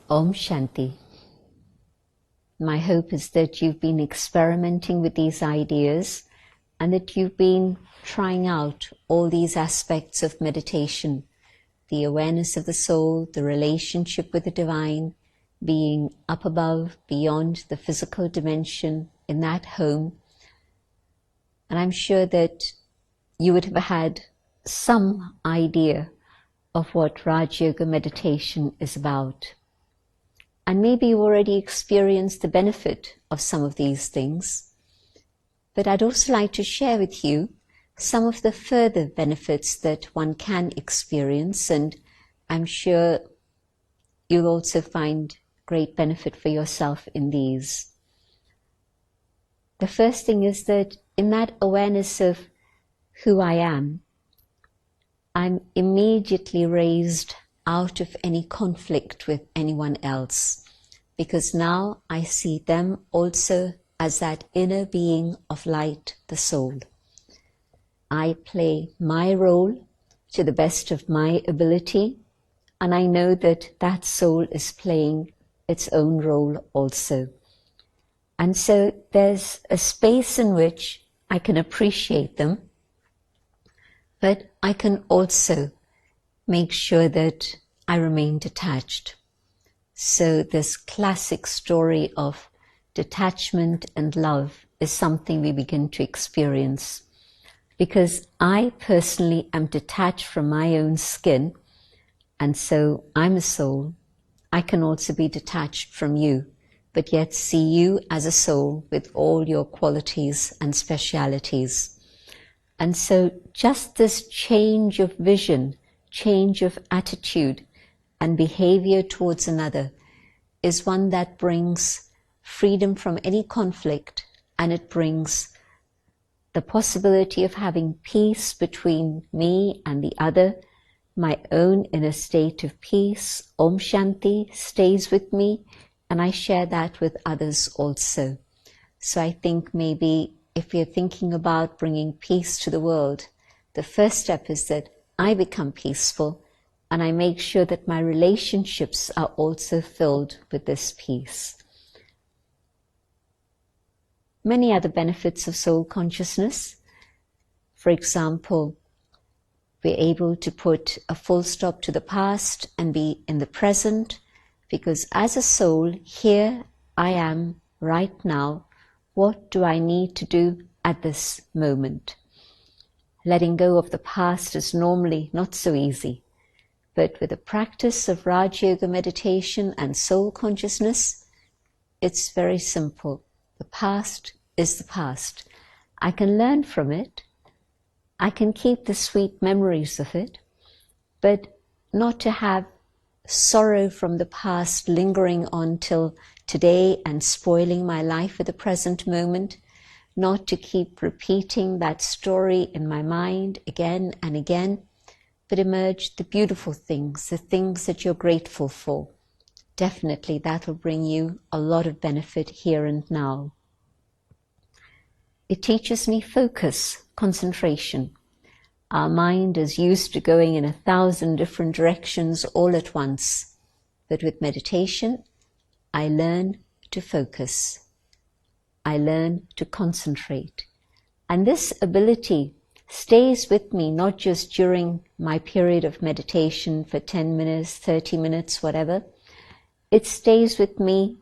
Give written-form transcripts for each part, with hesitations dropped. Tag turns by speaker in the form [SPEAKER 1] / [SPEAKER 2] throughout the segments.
[SPEAKER 1] Om Shanti. My hope is that you've been experimenting with these ideas and that you've been trying out all these aspects of meditation, the awareness of the soul, the relationship with the divine, being up above, beyond the physical dimension, in that home. And I'm sure that you would have had some idea of what Rajyoga meditation is about. And maybe you already experienced the benefit of some of these things. But I'd also like to share with you some of the further benefits that one can experience, and I'm sure you'll also find great benefit for yourself in these. The first thing is that in that awareness of who I am, I'm immediately raised out of any conflict with anyone else, because now I see them also as that inner being of light, the soul. I play my role to the best of my ability, and I know that that soul is playing its own role also. And so there's a space in which I can appreciate them, but I can also make sure that I remain detached. So this classic story of detachment and love is something we begin to experience. Because I personally am detached from my own skin, and so I'm a soul. I can also be detached from you, but yet see you as a soul with all your qualities and specialities. And so just this change of vision, change of attitude and behavior towards another is one that brings freedom from any conflict, and it brings the possibility of having peace between me and the other, my own inner state of peace. Om Shanti stays with me, and I share that with others also. So I think maybe if you're thinking about bringing peace to the world, the first step is that I become peaceful and I make sure that my relationships are also filled with this peace. Many other benefits of soul consciousness. For example, we're able to put a full stop to the past and be in the present, because as a soul, here I am right now. What do I need to do at this moment? Letting go of the past is normally not so easy, but with the practice of Rajyoga meditation and soul consciousness, it's very simple. The past is the past. I can learn from it. I can keep the sweet memories of it, but not to have sorrow from the past lingering on till today and spoiling my life at the present moment, not to keep repeating that story in my mind again and again, but emerge the beautiful things, the things that you're grateful for. Definitely that will bring you a lot of benefit here and now. It teaches me focus, concentration. Our mind is used to going in 1,000 different directions all at once. But with meditation, I learn to focus. I learn to concentrate. And this ability stays with me not just during my period of meditation for 10 minutes, 30 minutes, whatever. It stays with me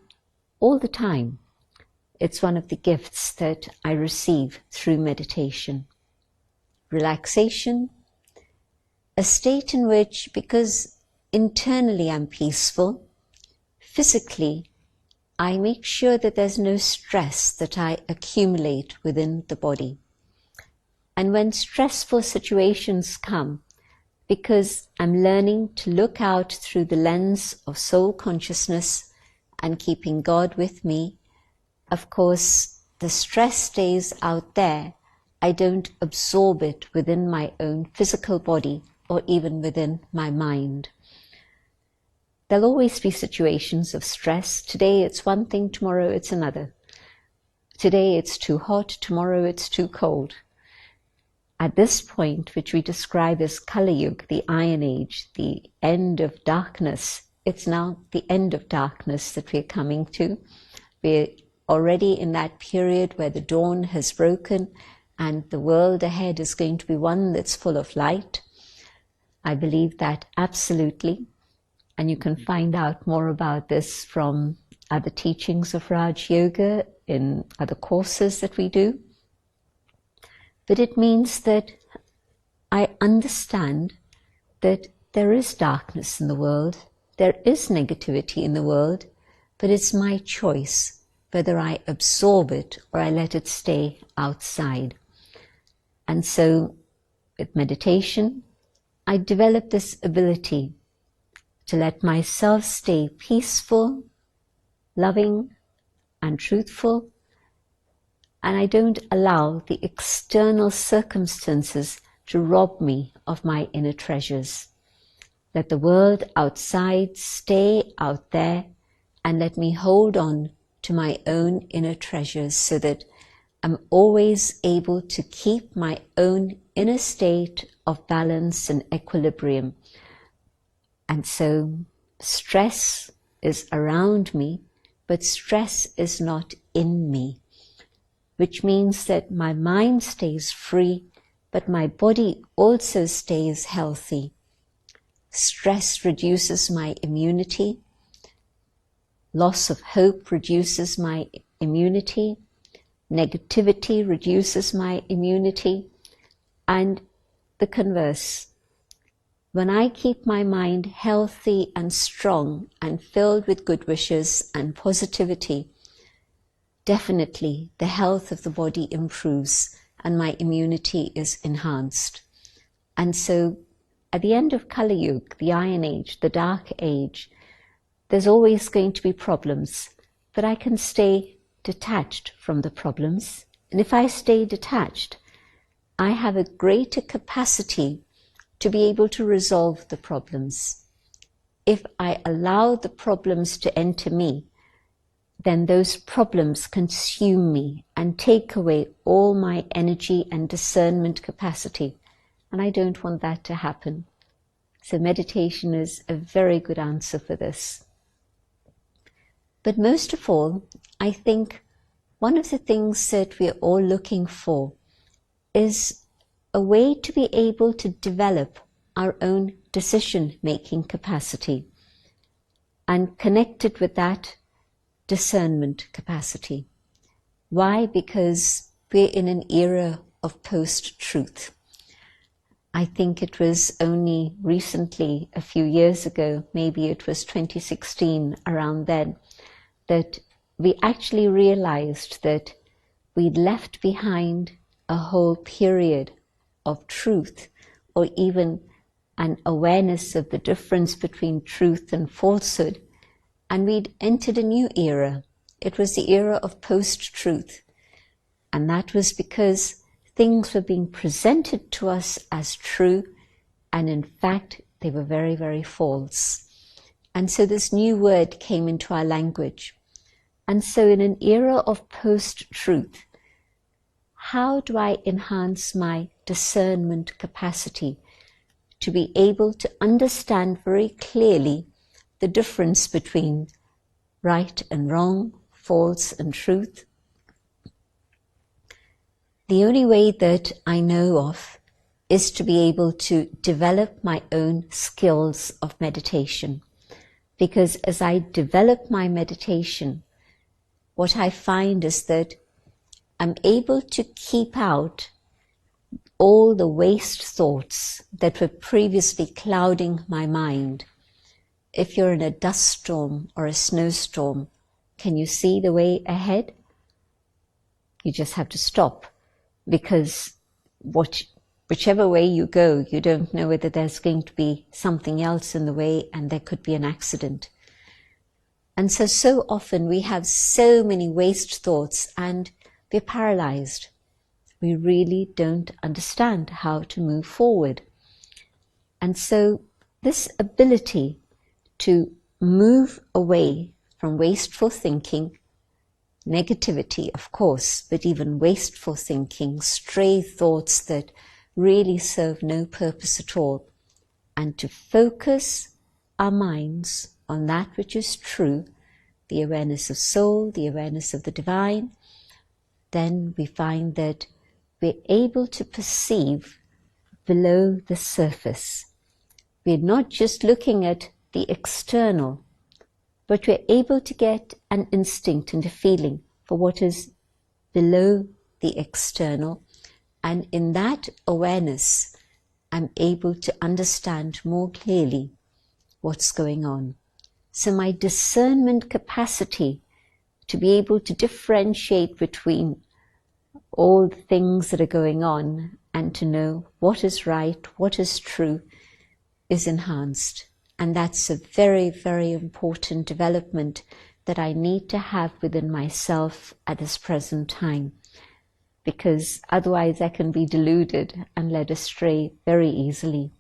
[SPEAKER 1] all the time. It's one of the gifts that I receive through meditation. Relaxation, a state in which, because internally I'm peaceful, physically I make sure that there's no stress that I accumulate within the body. And when stressful situations come, because I'm learning to look out through the lens of soul consciousness and keeping God with me, of course the stress stays out there. I don't absorb it within my own physical body or even within my mind. There'll always be situations of stress. Today it's one thing, tomorrow it's another. Today it's too hot, tomorrow it's too cold. At this point, which we describe as Kali Yuga, the Iron Age, the end of darkness it's now the end of darkness that we're coming to. We're already in that period where the dawn has broken and the world ahead is going to be one that's full of light. I believe that absolutely. And you can find out more about this from other teachings of Raj Yoga in other courses that we do. But it means that I understand that there is darkness in the world, there is negativity in the world, but it's my choice whether I absorb it or I let it stay outside. And so with meditation, I develop this ability to let myself stay peaceful, loving, and truthful, and I don't allow the external circumstances to rob me of my inner treasures. Let the world outside stay out there, and let me hold on to my own inner treasures so that I'm always able to keep my own inner state of balance and equilibrium. And so stress is around me, but stress is not in me, which means that my mind stays free, but my body also stays healthy. Stress reduces my immunity. Loss of hope reduces my immunity. Negativity reduces my immunity. And the converse. When I keep my mind healthy and strong and filled with good wishes and positivity, definitely the health of the body improves and my immunity is enhanced. And so at the end of Kali Yuga, the Iron Age, the Dark Age, there's always going to be problems, but I can stay detached from the problems. And if I stay detached, I have a greater capacity to be able to resolve the problems. If I allow the problems to enter me, then those problems consume me and take away all my energy and discernment capacity. And I don't want that to happen. So meditation is a very good answer for this. But most of all, I think one of the things that we're all looking for is a way to be able to develop our own decision-making capacity and connected with that discernment capacity. Why? Because we're in an era of post-truth. I think it was only recently, a few years ago, maybe it was 2016, around then, that we actually realized that we'd left behind a whole period of truth, or even an awareness of the difference between truth and falsehood, and we'd entered a new era. It was the era of post-truth, and that was because things were being presented to us as true, and in fact they were very, very false. And so this new word came into our language. And so in an era of post-truth, how do I enhance my discernment capacity to be able to understand very clearly the difference between right and wrong, false and truth? The only way that I know of is to be able to develop my own skills of meditation. Because as I develop my meditation, what I find is that I'm able to keep out all the waste thoughts that were previously clouding my mind. If you're in a dust storm or a snowstorm, can you see the way ahead? You just have to stop, because whichever way you go, you don't know whether there's going to be something else in the way and there could be an accident. And so often we have so many waste thoughts and we're paralyzed. We really don't understand how to move forward. And so this ability to move away from wasteful thinking, negativity, of course, but even wasteful thinking, stray thoughts that really serve no purpose at all, and to focus our minds on that which is true, the awareness of soul, the awareness of the divine, then we find that we're able to perceive below the surface. We're not just looking at the external, but we're able to get an instinct and a feeling for what is below the external. And in that awareness, I'm able to understand more clearly what's going on. So my discernment capacity to be able to differentiate between all the things that are going on and to know what is right, what is true, is enhanced. And that's a very, very important development that I need to have within myself at this present time, because otherwise I can be deluded and led astray very easily.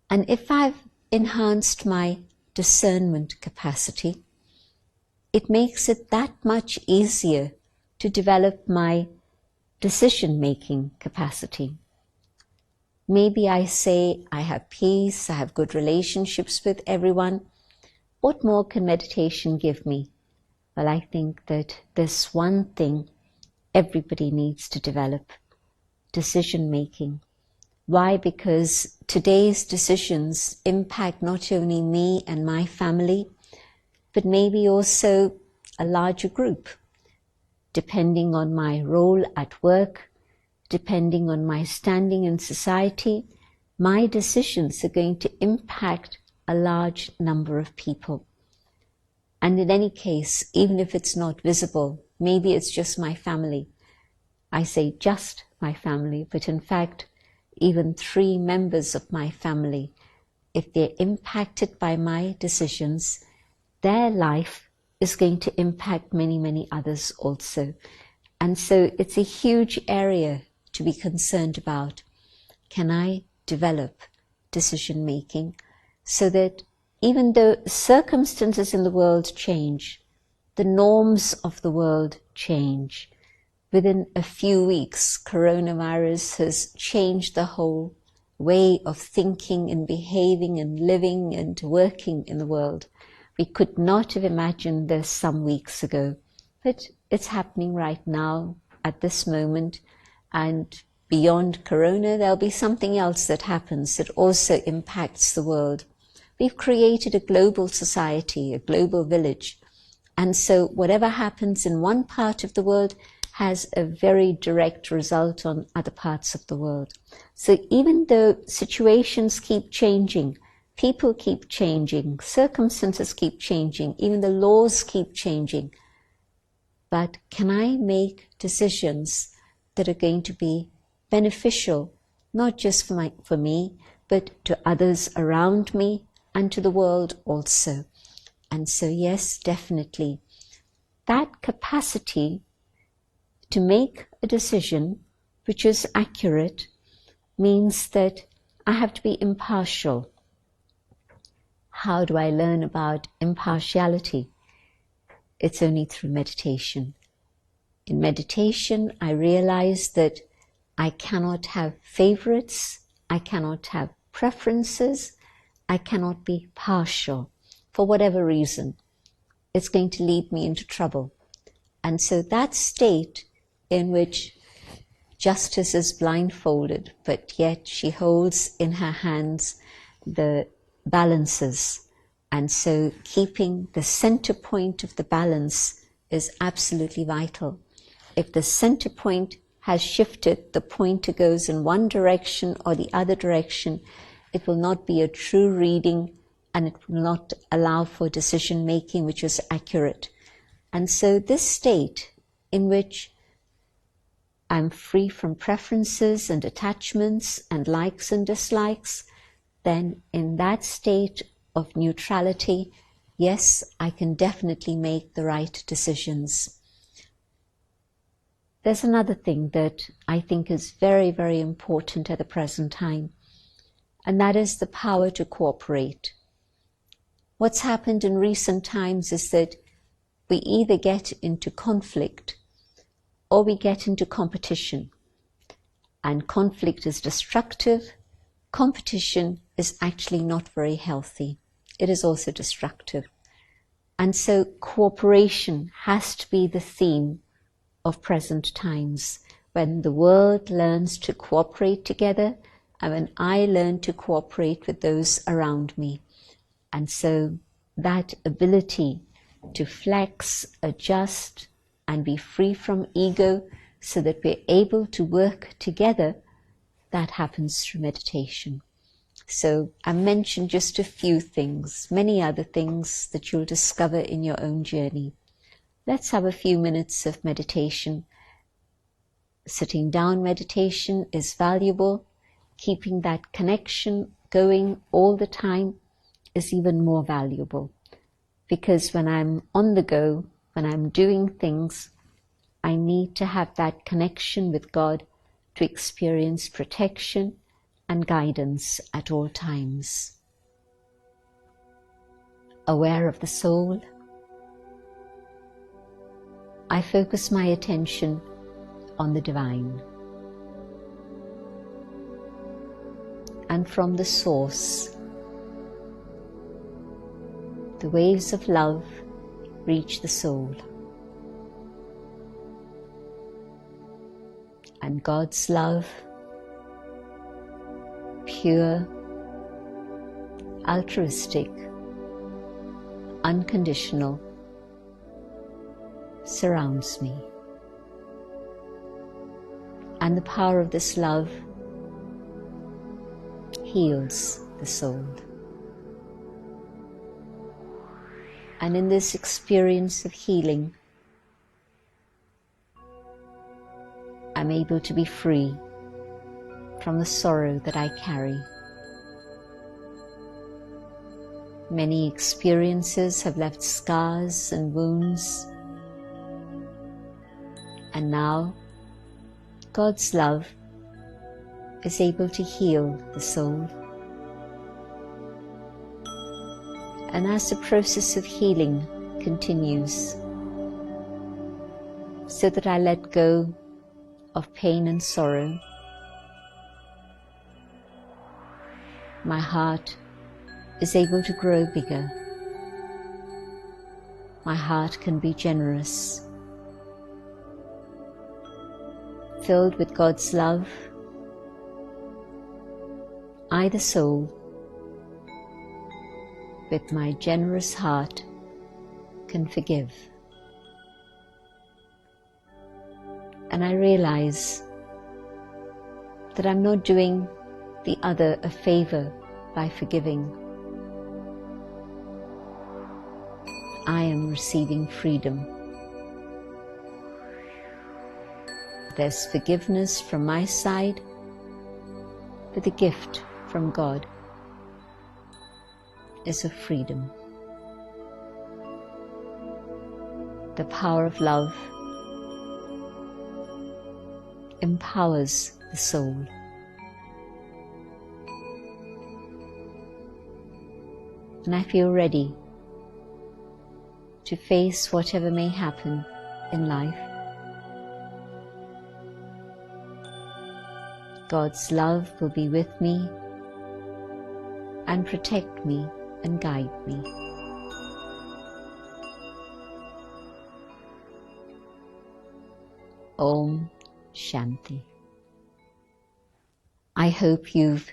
[SPEAKER 1] And if I've enhanced my discernment capacity, it makes it that much easier to develop my decision-making capacity. Maybe I say I have peace, I have good relationships with everyone. What more can meditation give me? Well, I think that there's one thing everybody needs to develop: decision-making. Why? Because today's decisions impact not only me and my family, but maybe also a larger group, depending on my role at work, depending on my standing in society. My decisions are going to impact a large number of people. And in any case, even if it's not visible, maybe it's just my family. I say just my family, but in fact, even 3 members of my family, if they're impacted by my decisions, their life is going to impact many, many others also. And so it's a huge area to be concerned about. Can I develop decision-making so that even though circumstances in the world change, the norms of the world change, within a few weeks, coronavirus has changed the whole way of thinking and behaving and living and working in the world. We could not have imagined this some weeks ago, but it's happening right now at this moment. And beyond corona, there'll be something else that happens that also impacts the world. We've created a global society, a global village. And so whatever happens in one part of the world has a very direct result on other parts of the world. So even though situations keep changing, people keep changing, circumstances keep changing, even the laws keep changing, but can I make decisions that are going to be beneficial, not just for me, but to others around me and to the world also? And so yes, definitely, that capacity to make a decision which is accurate means that I have to be impartial. How do I learn about impartiality? It's only through meditation. In meditation, I realize that I cannot have favorites, I cannot have preferences, I cannot be partial for whatever reason. It's going to lead me into trouble. And so that state in which justice is blindfolded, but yet she holds in her hands the balances. And so keeping the center point of the balance is absolutely vital. If the center point has shifted, the pointer goes in one direction or the other direction, it will not be a true reading and it will not allow for decision making which is accurate. And so this state in which I'm free from preferences and attachments and likes and dislikes, then in that state of neutrality, yes, I can definitely make the right decisions. There's another thing that I think is very, very important at the present time, and that is the power to cooperate. What's happened in recent times is that we either get into conflict or we get into competition. And conflict is destructive. Competition is actually not very healthy. it is also destructive. And so cooperation has to be the theme of present times, when the world learns to cooperate together and when I learn to cooperate with those around me. And so that ability to flex, adjust, and be free from ego so that we're able to work together, that happens through meditation. So I mentioned just a few things, many other things that you'll discover in your own journey. Let's have a few minutes of meditation. Sitting down meditation is valuable. Keeping that connection going all the time is even more valuable. Because when I'm on the go, when I'm doing things, I need to have that connection with God to experience protection and guidance at all times. Aware of the soul, I focus my attention on the divine. And from the source, the waves of love reach the soul. And God's love, pure, altruistic, unconditional, surrounds me. And the power of this love heals the soul. And in this experience of healing, I'm able to be free from the sorrow that I carry. Many experiences have left scars and wounds, and now God's love is able to heal the soul. And as the process of healing continues, so that I let go of pain and sorrow, my heart is able to grow bigger. My heart can be generous, filled with God's love. I, the soul, with my generous heart, can forgive. And I realize that I'm not doing the other a favor by forgiving. I am receiving freedom. There's forgiveness from my side, but the gift from God is of freedom. The power of love empowers the soul. And I feel ready to face whatever may happen in life. God's love will be with me and protect me and guide me. Om Shanti. I hope you've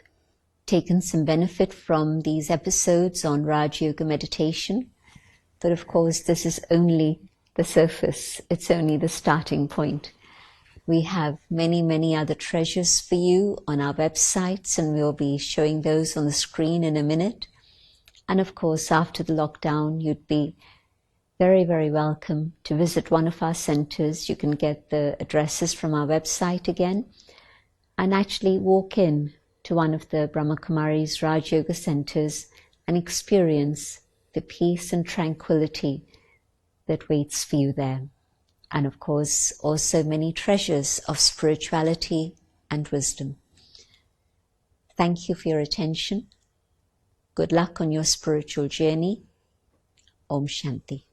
[SPEAKER 1] taken some benefit from these episodes on Raj Yoga meditation, but of course this is only the surface, it's only the starting point. We have many, many other treasures for you on our websites, and we'll be showing those on the screen in a minute. And of course, after the lockdown, you'd be very, very welcome to visit one of our centers. You can get the addresses from our website again, and actually walk in to one of the Brahma Kumaris Raj Yoga centers and experience the peace and tranquility that waits for you there. And of course, also many treasures of spirituality and wisdom. Thank you for your attention. Good luck on your spiritual journey. Om Shanti.